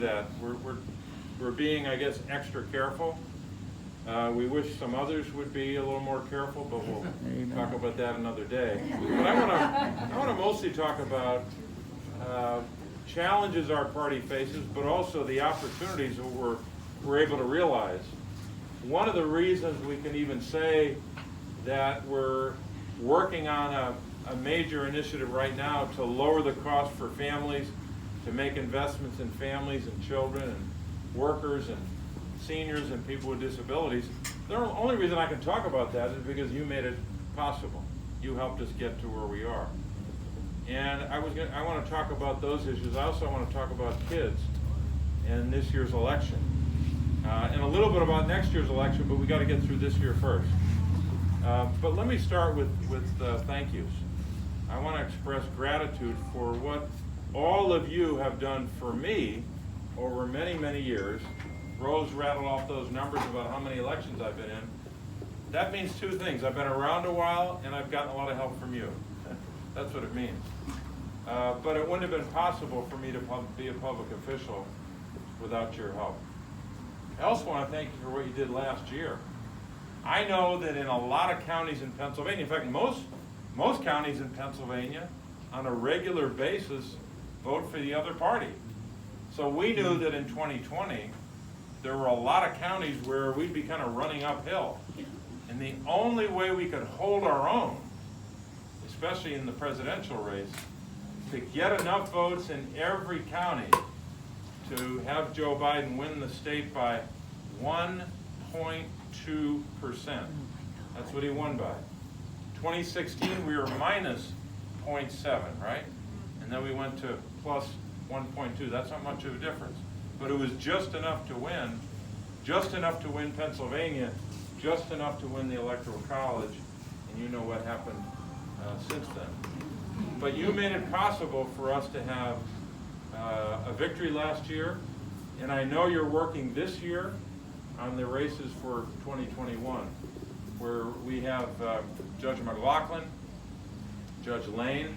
that. We're being, I guess, extra careful. We wish some others would be a little more careful, but we'll talk about that another day. But I want to mostly talk about challenges our party faces, but also the opportunities that we're able to realize. One of the reasons we can even say that we're working on a major initiative right now to lower the cost for families, to make investments in families and children and workers and seniors and people with disabilities. The only reason I can talk about that is because you made it possible. You helped us get to where we are. And I want to talk about those issues. I also want to talk about kids and this year's election. And a little bit about next year's election, but we got to get through this year first. But let me start with thank yous. I want to express gratitude for what all of you have done for me over many, many years. Rose rattled off those numbers about how many elections I've been in. That means two things. I've been around a while, and I've gotten a lot of help from you. That's what it means. But it wouldn't have been possible for me to be a public official without your help. I also want to thank you for what you did last year. I know that in a lot of counties in Pennsylvania, in fact, most counties in Pennsylvania, on a regular basis, vote for the other party. So we knew that in 2020, there were a lot of counties where we'd be kind of running uphill. And the only way we could hold our own, especially in the presidential race, to get enough votes in every county to have Joe Biden win the state by 1.2%. That's what he won by. 2016, we were minus 0.7, right? And then we went to plus 1.2. That's not much of a difference. But it was just enough to win Pennsylvania, just enough to win the Electoral College, and you know what happened since then. But you made it possible for us to have a victory last year, and I know you're working this year on the races for 2021, where we have Judge McLaughlin, Judge Lane,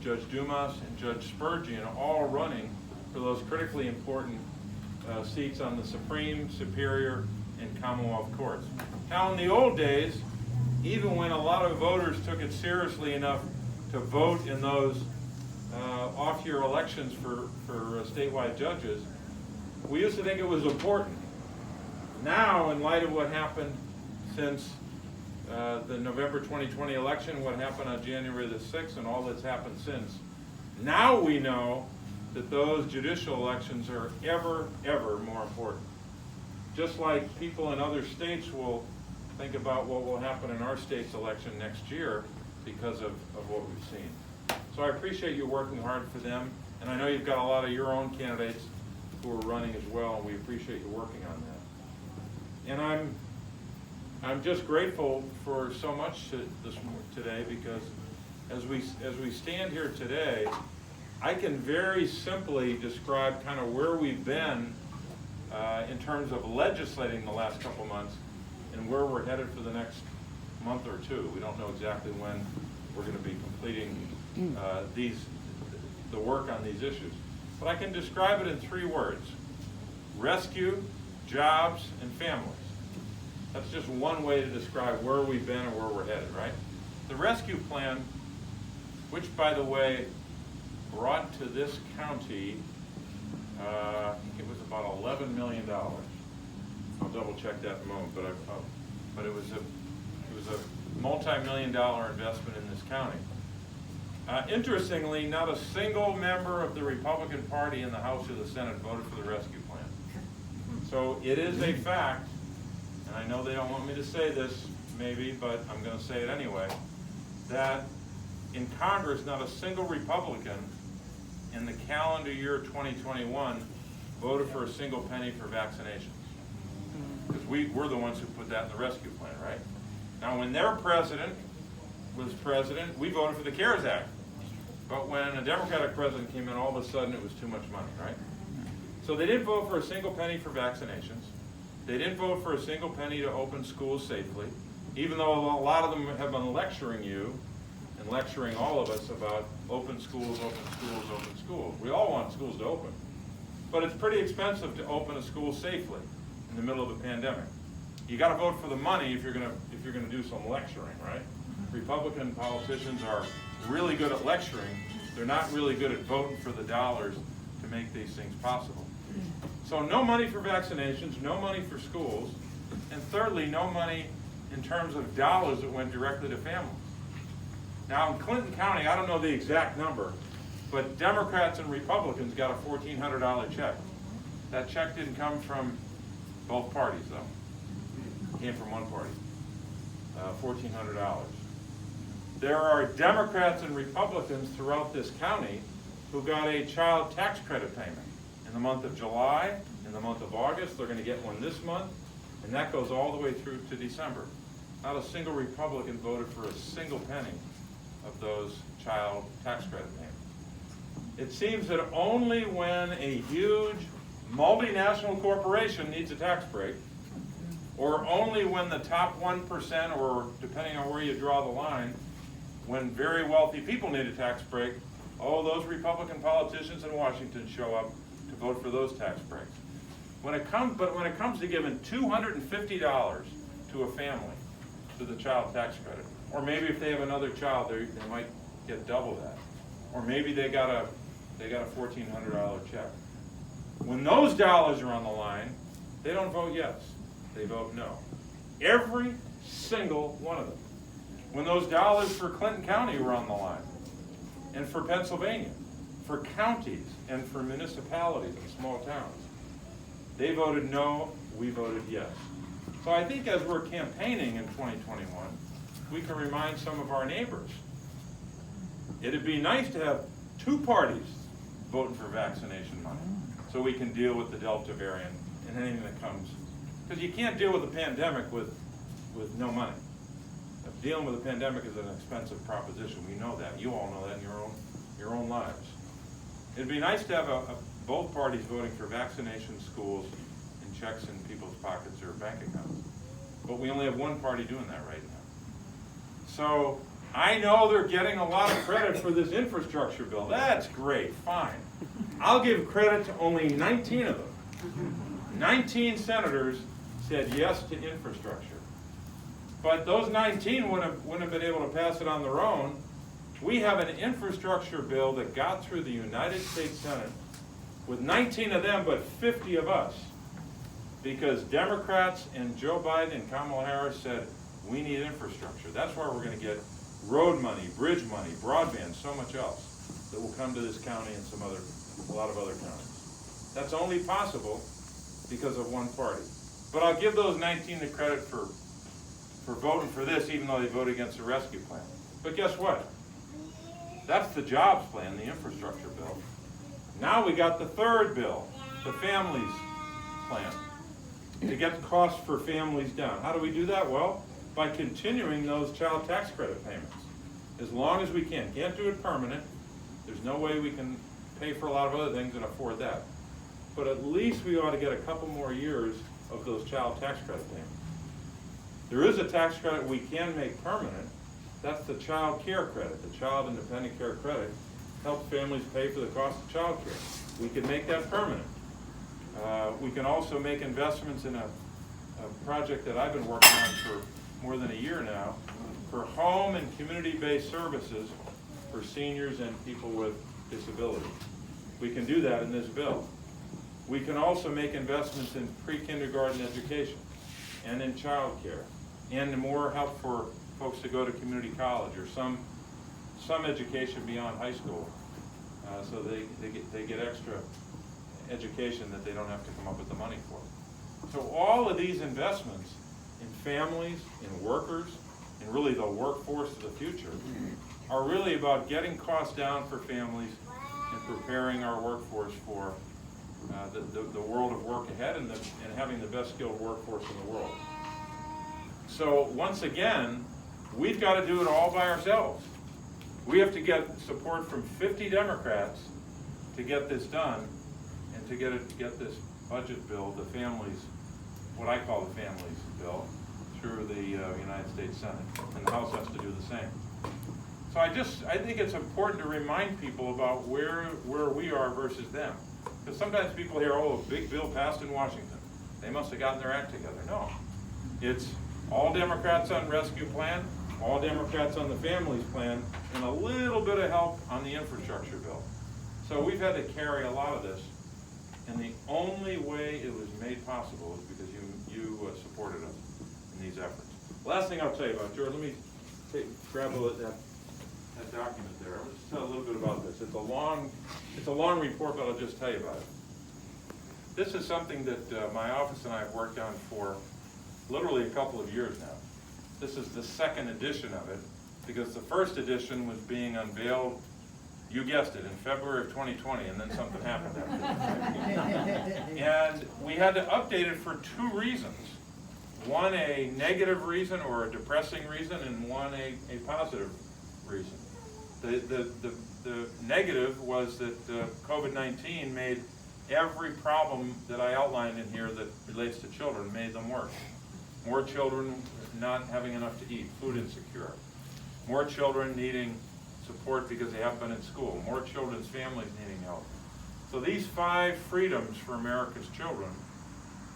Judge Dumas, and Judge Spurgeon all running for those critically important seats on the Supreme, Superior, and Commonwealth courts. Now, in the old days, even when a lot of voters took it seriously enough to vote in those off-year elections for statewide judges, we used to think it was important. Now, in light of what happened since the November 2020 election, what happened on January the 6th, and all that's happened since, now we know that those judicial elections are ever, ever more important. Just like people in other states will think about what will happen in our state's election next year because of what we've seen. So I appreciate you working hard for them, and I know you've got a lot of your own candidates who are running as well, and we appreciate you working on that. And I'm just grateful for so much today, because as we stand here today, I can very simply describe kind of where we've been in terms of legislating the last couple months and where we're headed for the next month or two. We don't know exactly when we're going to be completing the work on these issues. But I can describe it in 3 words: rescue, jobs, and families. That's just one way to describe where we've been and where we're headed, right? The rescue plan, which, by the way, brought to this county, I think it was about $11 million. I'll double check that in a moment, but it was a multi-million-dollar investment in this county. Interestingly, not a single member of the Republican Party in the House or the Senate voted for the rescue plan. So it is a fact, and I know they don't want me to say this, maybe, but I'm going to say it anyway, that in Congress, not a single Republican in the calendar year 2021 voted for a single penny for vaccinations. Because we're the ones who put that in the rescue plan, right? Now, when their president was president, we voted for the CARES Act. But when a Democratic president came in, all of a sudden it was too much money, right? So they didn't vote for a single penny for vaccinations. They didn't vote for a single penny to open schools safely, even though a lot of them have been lecturing you and lecturing all of us about open schools, open schools, open schools. We all want schools to open. But it's pretty expensive to open a school safely in the middle of a pandemic. You got to vote for the money if you're gonna do some lecturing, right? Republican politicians are really good at lecturing. They're not really good at voting for the dollars to make these things possible. So no money for vaccinations, no money for schools, and thirdly, no money in terms of dollars that went directly to families. Now in Clinton County, I don't know the exact number, but Democrats and Republicans got a $1,400 check. That check didn't come from both parties though. It came from one party, $1,400. There are Democrats and Republicans throughout this county who got a child tax credit payment in the month of July, in the month of August. They're going to get one this month, and that goes all the way through to December. Not a single Republican voted for a single penny of those child tax credit payments. It seems that only when a huge multinational corporation needs a tax break, or only when the top 1%, or depending on where you draw the line, when very wealthy people need a tax break, oh, those Republican politicians in Washington show up to vote for those tax breaks. When it comes to giving $250 to a family to the child tax credit, or maybe if they have another child, they might get double that, or maybe they got a $1,400 check. When those dollars are on the line, they don't vote yes, they vote no. Every single one of them. When those dollars for Clinton County were on the line, and for Pennsylvania, for counties and for municipalities and small towns, they voted no, we voted yes. So I think as we're campaigning in 2021, we can remind some of our neighbors. It'd be nice to have two parties voting for vaccination money so we can deal with the Delta variant and anything that comes. Because you can't deal with a pandemic with no money. Dealing with a pandemic is an expensive proposition. We know that. You all know that in your own lives. It'd be nice to have both parties voting for vaccination, schools, and checks in people's pockets or bank accounts. But we only have one party doing that right now. So I know they're getting a lot of credit for this infrastructure bill. That's great, fine. I'll give credit to only 19 of them. 19 senators said yes to infrastructure. But those 19 wouldn't have been able to pass it on their own. We have an infrastructure bill that got through the United States Senate with 19 of them, but 50 of us. Because Democrats and Joe Biden and Kamala Harris said, we need infrastructure. That's where we're going to get road money, bridge money, broadband, so much else that will come to this county and a lot of other counties. That's only possible because of one party. But I'll give those 19 the credit for voting for this, even though they voted against the rescue plan. But guess what? That's the jobs plan, the infrastructure bill. Now we got the third bill, the families plan, to get the costs for families down. How do we do that? Well, by continuing those child tax credit payments as long as we can. Can't do it permanent. There's no way we can pay for a lot of other things and afford that. But at least we ought to get a couple more years of those child tax credit payments. There is a tax credit we can make permanent. That's the child care credit. The child independent care credit helps families pay for the cost of child care. We can make that permanent. We can also make investments in a project that I've been working on for more than a year now for home and community-based services for seniors and people with disabilities. We can do that in this bill. We can also make investments in pre-kindergarten education and in child care, and more help for folks to go to community college or some education beyond high school, so they get extra education that they don't have to come up with the money for. So all of these investments in families, in workers, and really the workforce of the future are really about getting costs down for families and preparing our workforce for the world of work ahead and having the best skilled workforce in the world. So once again, we've got to do it all by ourselves. We have to get support from 50 Democrats to get this done and to get this budget bill, the families, what I call the families bill, through the United States Senate. And the House has to do the same. So I think it's important to remind people about where we are versus them. Because sometimes people hear, oh, a big bill passed in Washington. They must have gotten their act together. No. It's all Democrats on rescue plan, all Democrats on the families plan, and a little bit of help on the infrastructure bill. So we've had to carry a lot of this, and the only way it was made possible is because you supported us in these efforts. Last thing I'll tell you about, George, let me grab that document there. I'll just tell a little bit about this. It's a long report, but I'll just tell you about it. This is something that my office and I have worked on for literally a couple of years now. This is the second edition of it, because the first edition was being unveiled, you guessed it, in February of 2020, and then something happened after that. And we had to update it for two reasons. One, a negative reason or a depressing reason, and one, a positive reason. The negative was that COVID-19 made every problem that I outlined in here that relates to children, made them worse. More children not having enough to eat, food insecure. More children needing support because they haven't been in school. More children's families needing help. So these 5 freedoms for America's children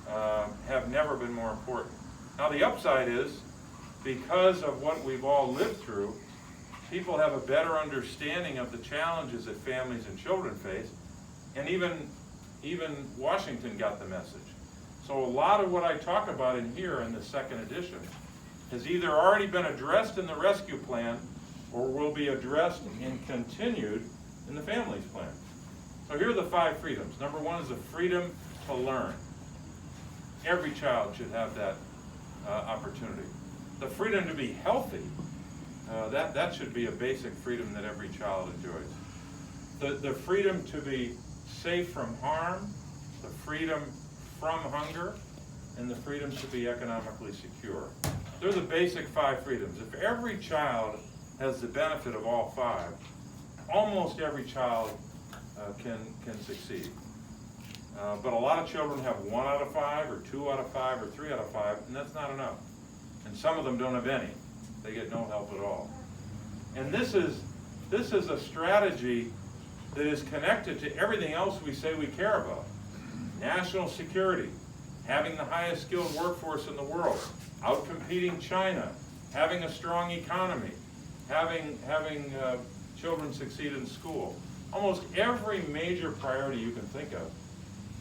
have never been more important. Now the upside is, because of what we've all lived through, people have a better understanding of the challenges that families and children face, and even Washington got the message. So a lot of what I talk about in here in the second edition has either already been addressed in the rescue plan or will be addressed and continued in the families plan. So here are the 5 freedoms. Number 1 is the freedom to learn. Every child should have that opportunity. The freedom to be healthy, that should be a basic freedom that every child enjoys. The freedom to be safe from harm, the freedom from hunger, and the freedom to be economically secure. They're the basic 5 freedoms. If every child has the benefit of all 5, almost every child can succeed. But a lot of children have 1 out of 5, or 2 out of 5, or 3 out of 5, and that's not enough. And some of them don't have any. They get no help at all. And this is a strategy that is connected to everything else we say we care about. National security, having the highest skilled workforce in the world, outcompeting China, having a strong economy, having children succeed in school. Almost every major priority you can think of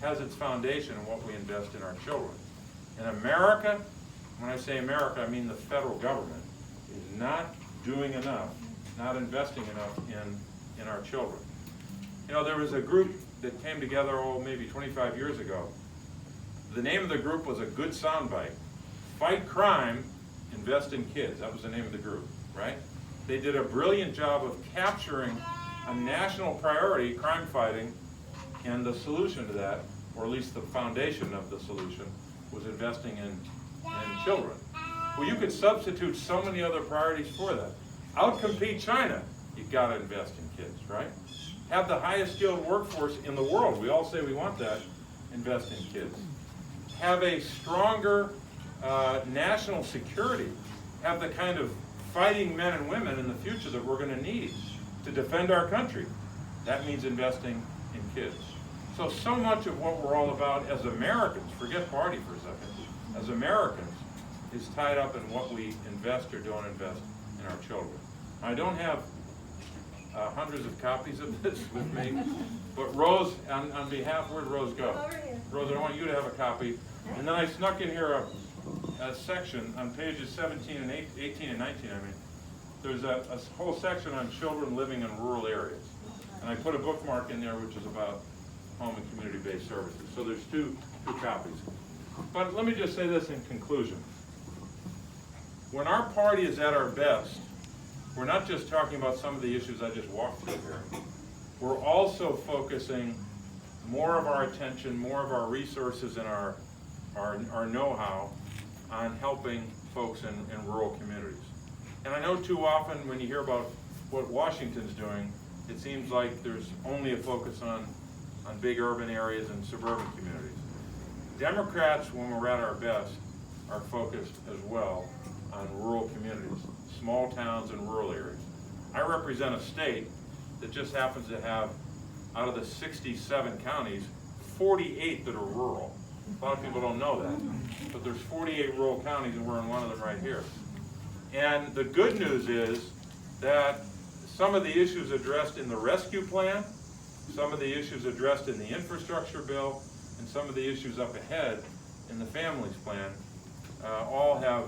has its foundation in what we invest in our children. And America, when I say America, I mean the federal government, is not doing enough, not investing enough in our children. You know, there was a group that came together, maybe 25 years ago. The name of the group was a good soundbite. Fight crime, invest in kids. That was the name of the group, right? They did a brilliant job of capturing a national priority, crime fighting, and the solution to that, or at least the foundation of the solution, was investing in children. Well, you could substitute so many other priorities for that. Outcompete China, you've got to invest in kids, right? Have the highest skilled workforce in the world. We all say we want that. Invest in kids. Have a stronger national security. Have the kind of fighting men and women in the future that we're going to need to defend our country. That means investing in kids. So much of what we're all about as Americans, forget party for a second, as Americans, is tied up in what we invest or don't invest in our children. I don't have hundreds of copies of this with me, but Rose, on behalf, where'd Rose go? Over here. Rose, I want you to have a copy. And then I snuck in here a section on pages 17 and 18 and 19, there's a whole section on children living in rural areas. And I put a bookmark in there which is about home and community-based services. So there's two copies. But let me just say this in conclusion. When our party is at our best, we're not just talking about some of the issues I just walked through here. We're also focusing more of our attention, more of our resources and our know-how on helping folks in rural communities. And I know too often when you hear about what Washington's doing, it seems like there's only a focus on big urban areas and suburban communities. Democrats, when we're at our best, are focused as well on rural communities, small towns and rural areas. I represent a state that just happens to have out of the 67 counties, 48 that are rural. A lot of people don't know that, but there's 48 rural counties and we're in one of them right here. And the good news is that some of the issues addressed in the rescue plan, some of the issues addressed in the infrastructure bill, and some of the issues up ahead in the families plan all have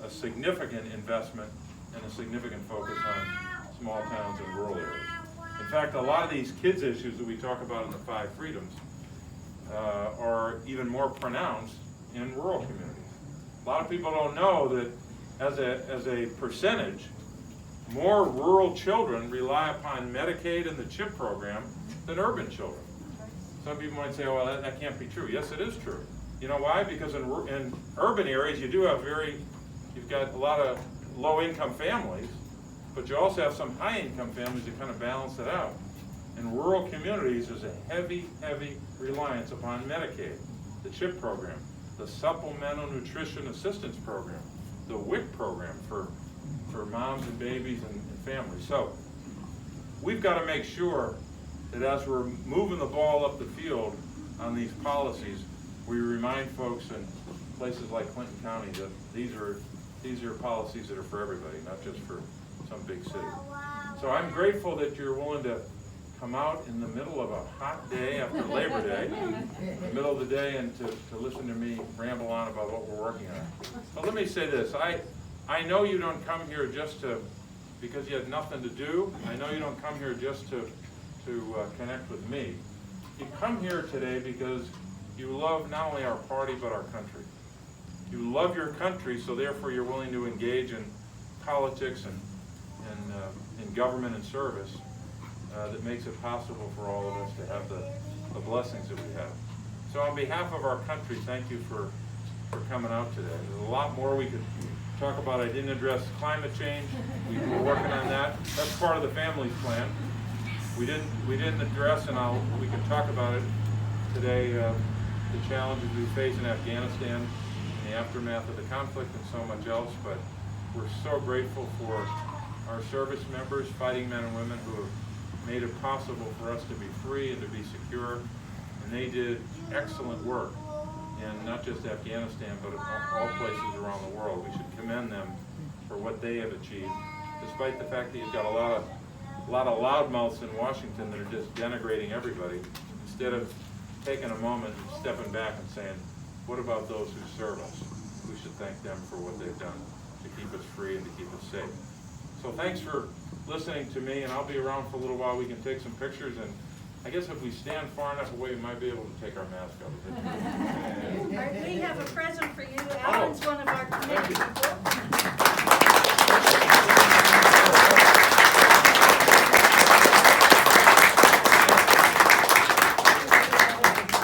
a significant investment and a significant focus on small towns and rural areas. In fact, a lot of these kids issues that we talk about in the 5 freedoms are even more pronounced in rural communities. A lot of people don't know that as a percentage, more rural children rely upon Medicaid and the CHIP program than urban children. Some people might say, oh, well, that can't be true. Yes, it is true. You know why? Because in urban areas, you do have you've got a lot of low-income families, but you also have some high-income families that kind of balance it out. In rural communities, there's a heavy, heavy reliance upon Medicaid, the CHIP program, the Supplemental Nutrition Assistance Program, the WIC program for moms and babies and families. So we've got to make sure that as we're moving the ball up the field on these policies, we remind folks in places like Clinton County that these are policies that are for everybody, not just for some big city. So I'm grateful that you're willing to come out in the middle of a hot day after Labor Day, in the middle of the day, and to listen to me ramble on about what we're working on. But let me say this, I know you don't come here just because you had nothing to do. I know you don't come here just to connect with me. You come here today because you love not only our party, but our country. You love your country, so therefore you're willing to engage in politics and in government and service that makes it possible for all of us to have the blessings that we have. So on behalf of our country, thank you for coming out today. There's a lot more we could talk about. I didn't address climate change. We're working on that. That's part of the families plan. We didn't address, and we can talk about it today, the challenges we face in Afghanistan, in the aftermath of the conflict, and so much else. But we're so grateful for our service members, fighting men and women who have made it possible for us to be free and to be secure. And they did excellent work in not just Afghanistan, but in all places around the world. We should commend them for what they have achieved, despite the fact that you've got a lot of loudmouths in Washington that are just denigrating everybody, instead of taking a moment and stepping back and saying, what about those who serve us? We should thank them for what they've done to keep us free and to keep us safe. So thanks for listening to me, and I'll be around for a little while. We can take some pictures, and I guess if we stand far enough away, we might be able to take our mask off. All right, we have a present for you. Alan's one of our committee people.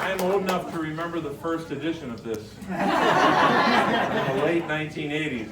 I'm old enough to remember the first edition of this in the late 1980s.